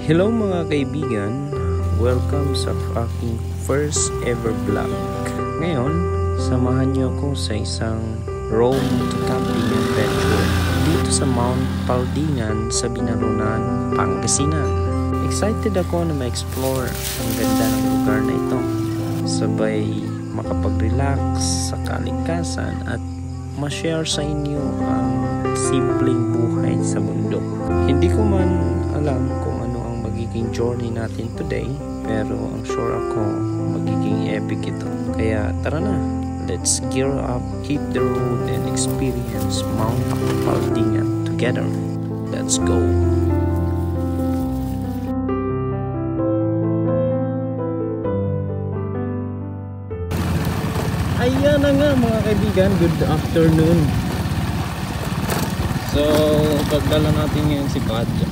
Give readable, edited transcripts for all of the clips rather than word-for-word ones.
Hello mga kaibigan, welcome sa aking first ever vlog. Ngayon, samahan niyo ako sa isang road camping adventure dito sa Mount Paldingan sa Binarunan, Pangasinan. Excited ako na ma-explore ang ganda ng lugar na ito. Sabay makapag-relax sa kalikasan at ma-share sa inyo ang simpleng buhay sa bundok. Hindi ko man alam kung ano ang magiging journey natin today, pero ang sure ako magiging epic ito. Kaya tara na, let's gear up, hit the road and experience Mount Paldingan together. Let's go! Ayan na nga mga kaibigan, good afternoon. So, pagdala natin ngayon si Padja.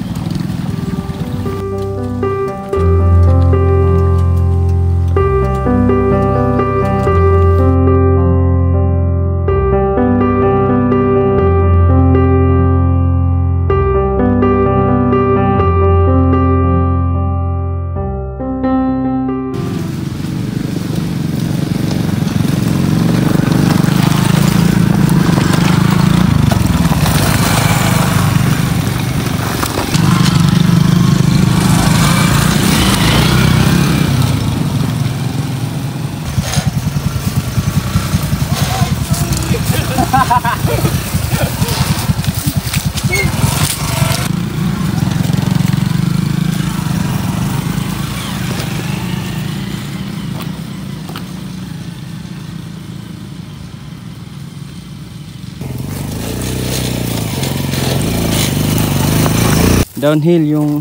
Downhill yung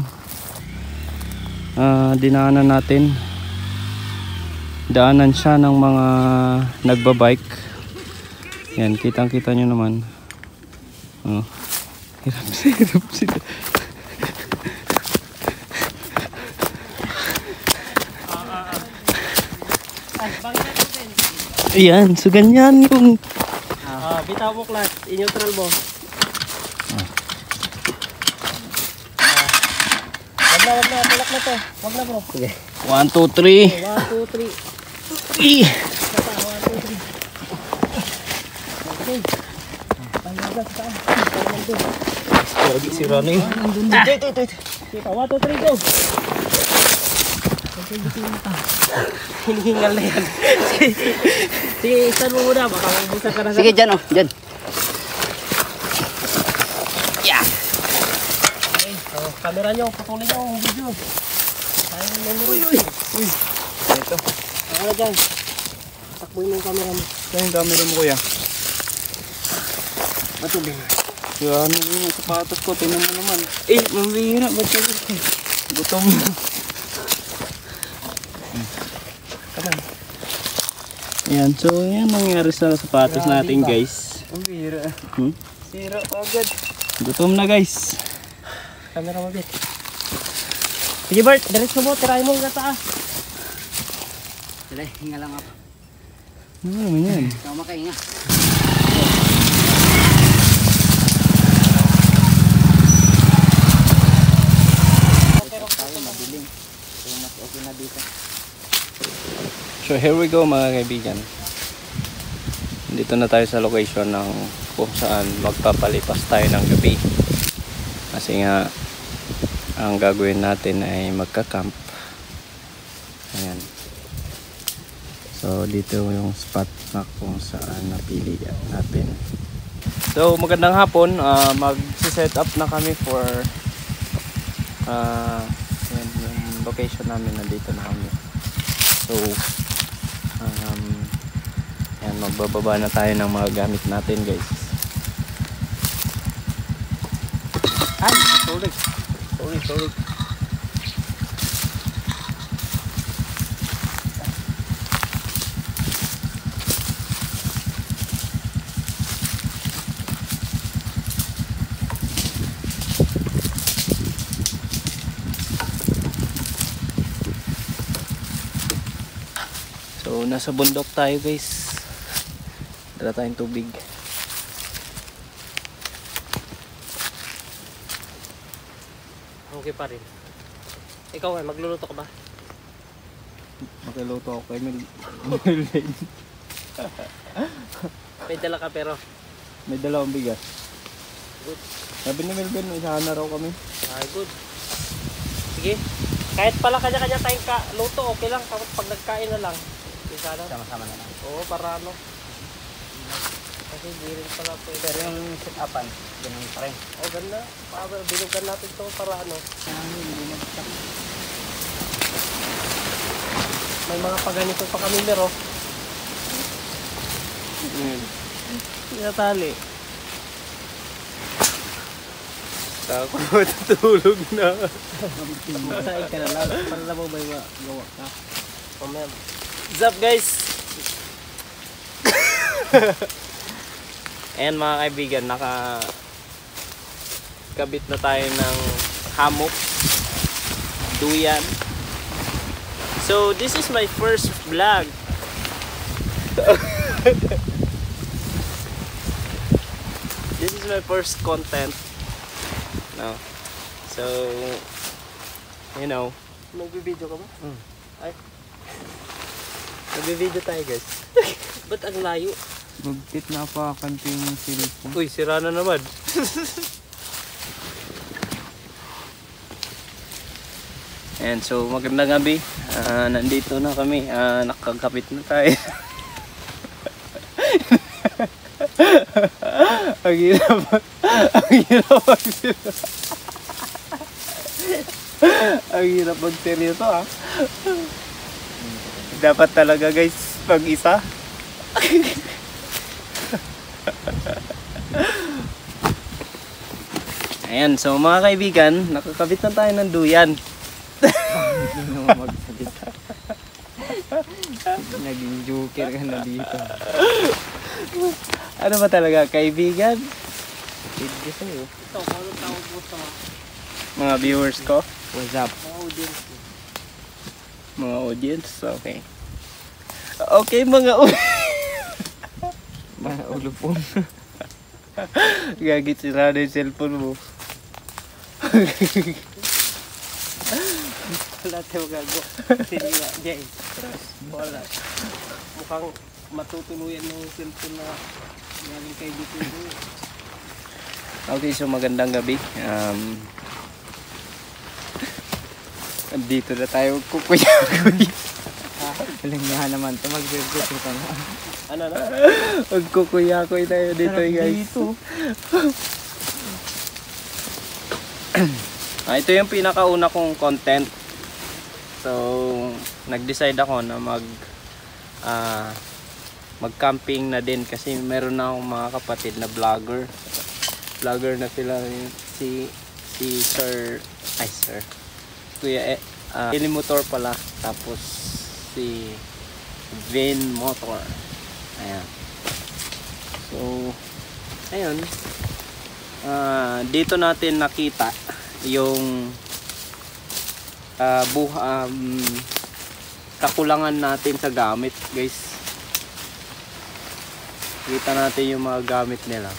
dinaanan natin. Daanan siya ng mga nagbabike. Yan, kitang-kita nyo naman. Oh. Hirap sila. Ayan, so ganyan yung bitaw mo class, in-neutral mo. Wag na, tulak na to. Wag na bro. Okay. 1, 2, 3. 1, 2, 3. Okay. Pangyaga sa taas. Lagi si Ronnie. Ito. 1, 2, 3, go. Hinihingal na yan. Sige, isan mo muna. Baka mabusan ka na. Sige, dyan oh, dyan. Yeah. Okay, so, camera nyo, patuloy nyo ang video. Uy. Ito. Ano dyan? Takboy mo yung camera mo. Saan yung camera mo kuya? Matubig. Yan, yung sapatos ko, tingnan mo naman. Mambihira. Ba't ka gusto? Gutom. Yan, so yan nangyari sa sapatos natin guys. Ang bihira. Sira pa agad. Gutom na guys. Camera mo bit. Sige Bert, diretso mo, tirahin mo nga taas. Sila, hinga lang ako. Ano naman yan? Ikaw makahinga. So here we go mga kaibigan. Dito na tayo sa location ng kung saan magpapalipas tayo ng gabi. Kasi nga ang gagawin natin ay magka-camp. Ayan. So dito yung spot na kung saan napili natin. So magandang hapon, mag-set up na kami for yan, yung location namin, nandito na kami. So yan, magbababa na tayo ng mga gamit natin guys. Ay, sorry. So nasa bundok tayo guys. Dala tayong tubig. Okay pa rin. Ikaw nga, magluluto ka ba? Makiluto ako kay Melvin. May dala ka pero. May dalawang bigas. Good. Sabi ni Melvin, isahan na raw kami. Ah, good. Sige. Kahit pala kanya-kanya tayong luto, okay lang. Tapos pag nagkain na lang. Isa lang. Sama-sama na lang. Oo, para ano. Kasi hindi rin pala pwede. Pero yung set-upan, ganun pa rin. Oo, ganda. Binugan natin to para ano. May mga paganito pa kami pero. Tinatali. Ako matutulog na. Masain ka na lang. Para na mo ba yung gawa ka? Mamaya. What's up guys? Ayan mga kaibigan, kabit na tayo ng hammock, duyan. So this is my first vlog. This is my first content. No. So you know, nagbi-video ka ba? Ay. Nagbi-video tayo guys. Ba't ang layo? Magtit na pa kanto yung cellphone. Uy, sira na naman. And so magandang gabi. Nandito na kami. Nakakapit na tayo. Ang hirap. Ang hirap mag-seryoso ah. Dapat talaga guys, pag isa. Ayan, so mga kaibigan, nakakabit na tayo ng duyan. Naging joker ka na dito. Ano ba talaga, kaibigan? Video sa'yo. Ito, paano tawag mo sa Mga viewers ko. what's up? Mga audience. Mga audience, okay. Okay mga mga ulupon. Gagit sila na yung cellphone mo. Wala tayo gago. Hindi nga, Jay. Wala. Mukhang matutuluyan ng cellphone na galing kay dito. Okay, so magandang gabi. Dito na tayo kukuya-kuya. Alam nga naman ito, mag-virgo ka na. Ano na? Magkukuya-kuya tayo dito guys. Dito. Ito yung pinakauna kong content. So, nag-decide ako na mag-camping na din kasi meron na akong mga kapatid na vlogger. Vlogger na sila si Sir Kuya Eli Motor pala, tapos si Vin Motor. Ayan. So, ayun. Dito natin nakita yung kakulangan natin sa gamit, guys. Kita natin yung mga gamit nila.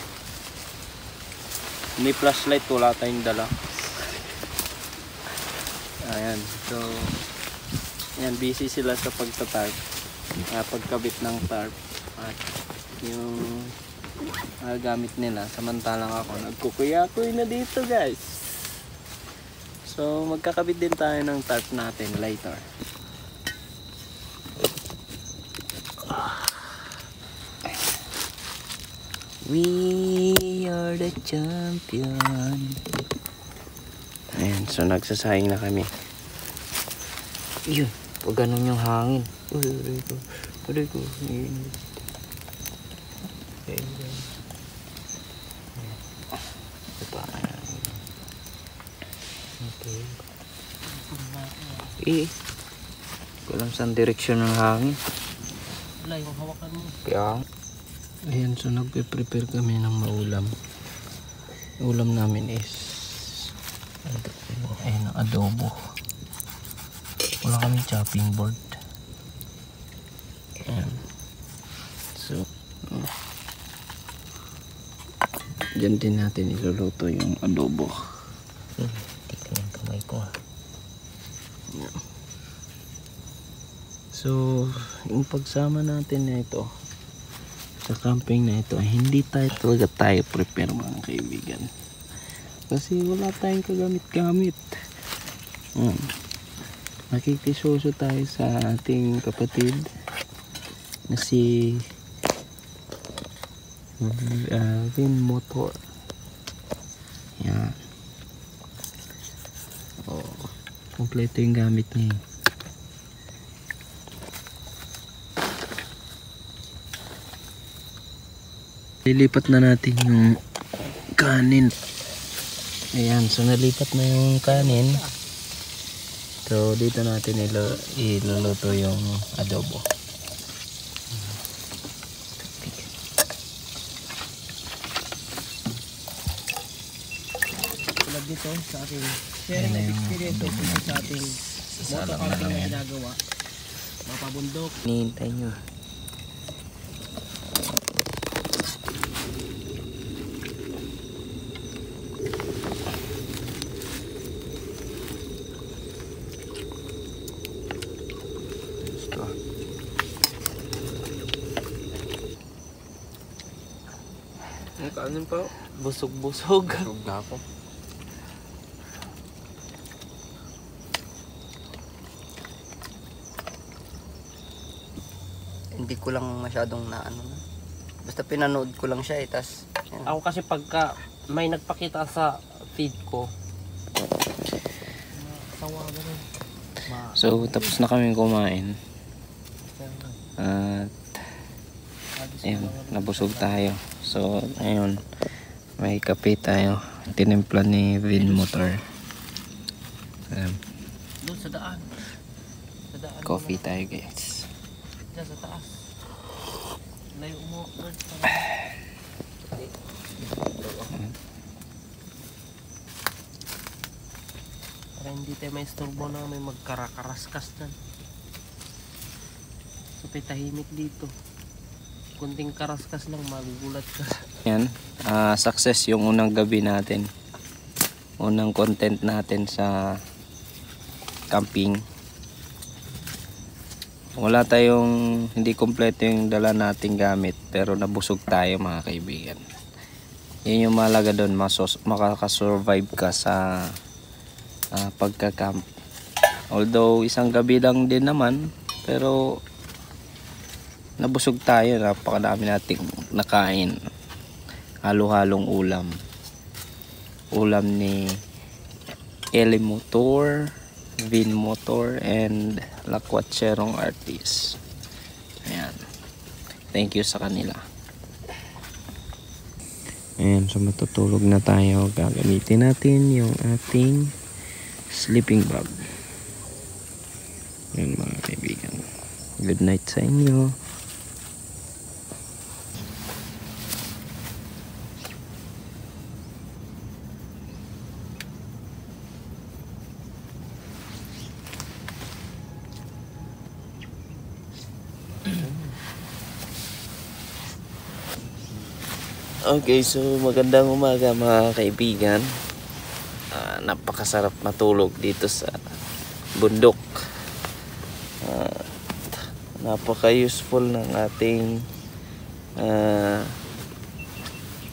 Ni flashlight wala tayong dala. Ayan, so ayan, busy sila sa pagtatarp, pagkabit ng tarp at yung gamit nila, samantalang ako nagkukuya-kuy na dito guys. So magkakabit din tayo ng tarp natin later. We are the champion. Ayan, so nagsasayang na kami. Yun, pag ganun yung hangin. Uy, ko. Okay. Ko alam saan direksyon ng hangin. Wala, yung hawakan mo. Kaya, ayan, so nagpe-prepare kami ng maulam. Ulam namin is ayan, ang adobo. Wala kami chopping board. Ayan. So dyan din natin iluluto yung adobo. Tignan yung kamay ko. So, yung pagsama natin na ito sa camping na ito, hindi talaga tayo prepare mga kaibigan. Kasi wala tayong kagamit-gamit. Nakikisoso tayo sa ating kapatid na si Vin Motor. Yan. Kompleto yung gamit niya. Lilipat na natin yung kanin. Ayan, so nalipat na yung kanin. So dito natin iluluto yung adobo. Tulad dito sa ating sharing of experiences sa ating motor camping na ginagawa. Mapabundok. Hinihintay nyo. Ang kanin pa, busog-busog. Busog na ako. Hindi ko lang masyadong naano na. Basta pinanood ko lang siya tas Ako kasi pagka may nagpakita sa feed ko, So tapos na kami kumain. At ayun, nabusog tayo. So ayun, may kape tayo. Tinimpla ni Vin Motor. doon sa daan. Sa daan. Coffee tayo guys. Diyan sa taas. Layo mo. Para hindi tayo may istorbo na may magkarakaraskas dyan. So tahimik dito. Kunting karaskas lang magugulat ka. Yan, success yung unang gabi natin. Unang content natin sa camping. Wala tayong, hindi kompleto yung dala nating gamit, pero nabusog tayo mga kaibigan. Yan yung mahalaga doon, makakasurvive ka sa pagka-camp. Although isang gabi lang din naman, pero nabusog tayo. Napakadami nating nakain. Halo-halong ulam. Ulam ni Eli Motor, Vin Motor, and Lakwatserong Artist. Ayan. Thank you sa kanila. Ayan, so matutulog na tayo. Gagamitin natin yung ating sleeping bag. Ayan mga kaibigan. Good night sa inyo. Okay, so magandang umaga mga kaibigan. Napakasarap matulog dito sa bundok. Napaka-useful ng ating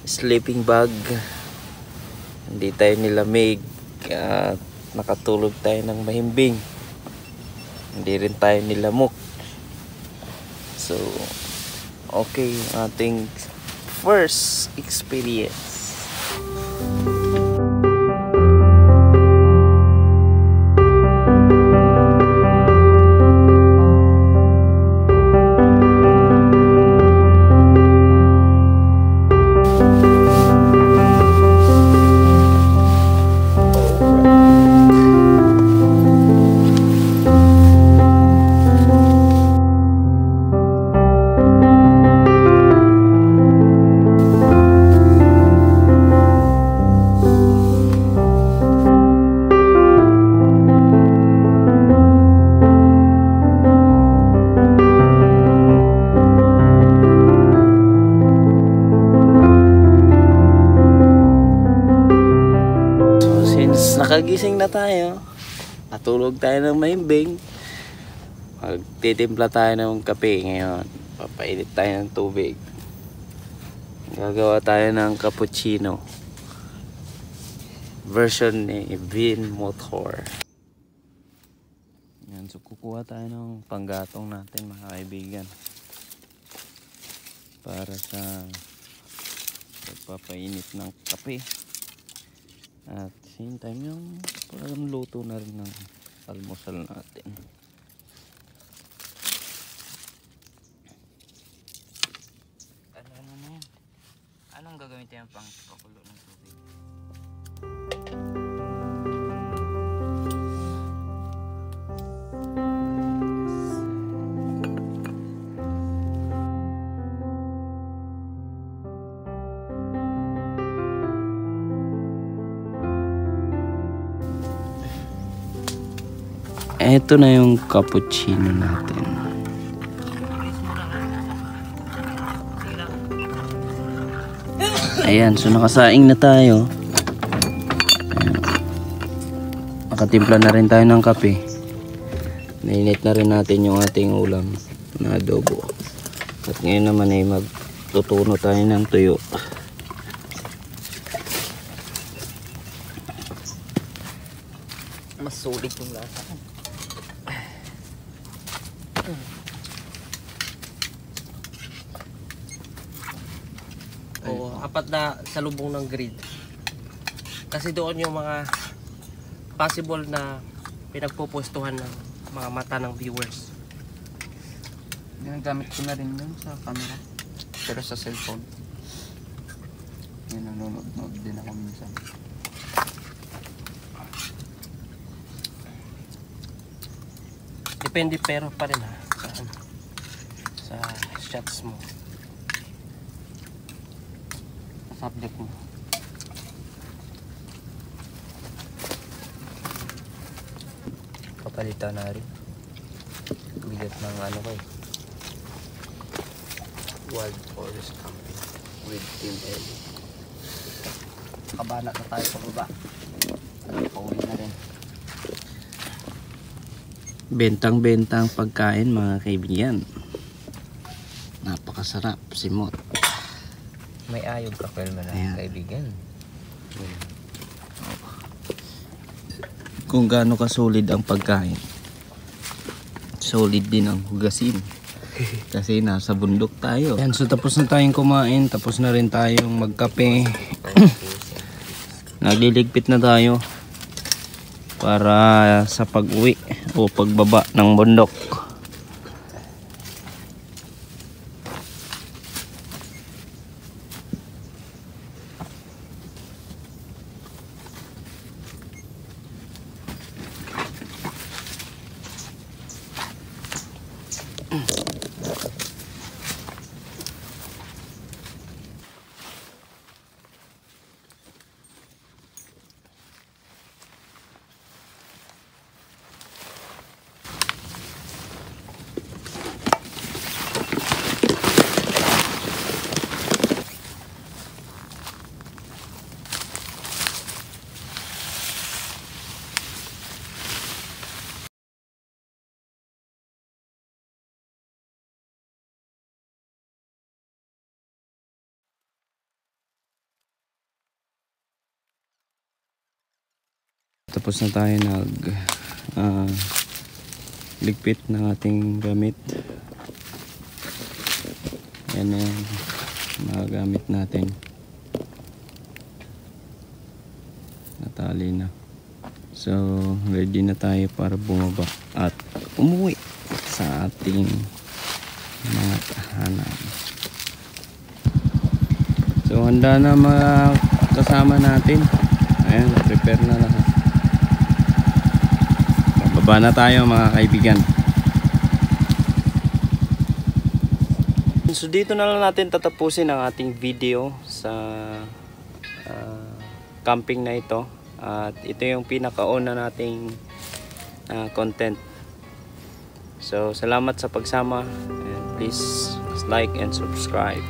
sleeping bag. Hindi tayo nilamig at nakatulog tayo ng mahimbing. Hindi rin tayo nilamok. So, okay yung ating first experience. Nakagising na tayo, natulog tayo ng mahimbing, Magtitimpla tayo ng kape ngayon. Papainit tayo ng tubig. Gagawa tayo ng cappuccino. Version ni Vin Motor. Yan, so kukuha tayo ng panggatong natin mga kaibigan. Para sa pagpapainit ng kape. At same time yung parang luto na rin ng almusal natin. Ano na yan? Anong gagamitin yung pang pakulo ng tubig? Ito na yung cappuccino natin. Ayan, so nakasaing na tayo. Ayan. Nakatimpla na rin tayo ng kape. Nainit na rin natin yung ating ulam na adobo. At ngayon naman ay magtutuno tayo ng tuyo. Mas sulit yung lasa. O, apat na salubong ng grid. Kasi doon yung mga possible na pinagpupustuhan ng mga mata ng viewers. Ginagamit ko na rin yun sa camera. Pero sa cellphone. Yan, nanonood din ako minsan. Depende pero pa rin ha, sa shots mo, sa subject mo. Papalitan na rin. Bigat ng ano ko eh. Wild Forest Camping with Team Ellie. Kabana na tayo sa baba. Pauwi na rin. Bentang-bentang pagkain mga kaibigan. Napakasarap, simot. May ayog ka, Kwelma na, Ayan. kaibigan. Kung gaano kasolid ang pagkain, solid din ang hugasin. Kasi nasa bundok tayo. Yan, so tapos na tayong kumain, tapos na rin tayong magkape. Nagliligpit na tayo para sa pag-uwi o pagbaba ng bundok. Tapos na tayo ligpit ng ating gamit. Yan na yung mga gamit natin. Natali na. So ready na tayo para bumaba at umuwi sa ating mga tahanan. So handa na mga kasama natin. Ayan, prepare na lahat. Bababa na tayo mga kaibigan. So dito na lang natin tatapusin ang ating video sa camping na ito. At ito yung pinakauna nating content. So salamat sa pagsama and please like and subscribe.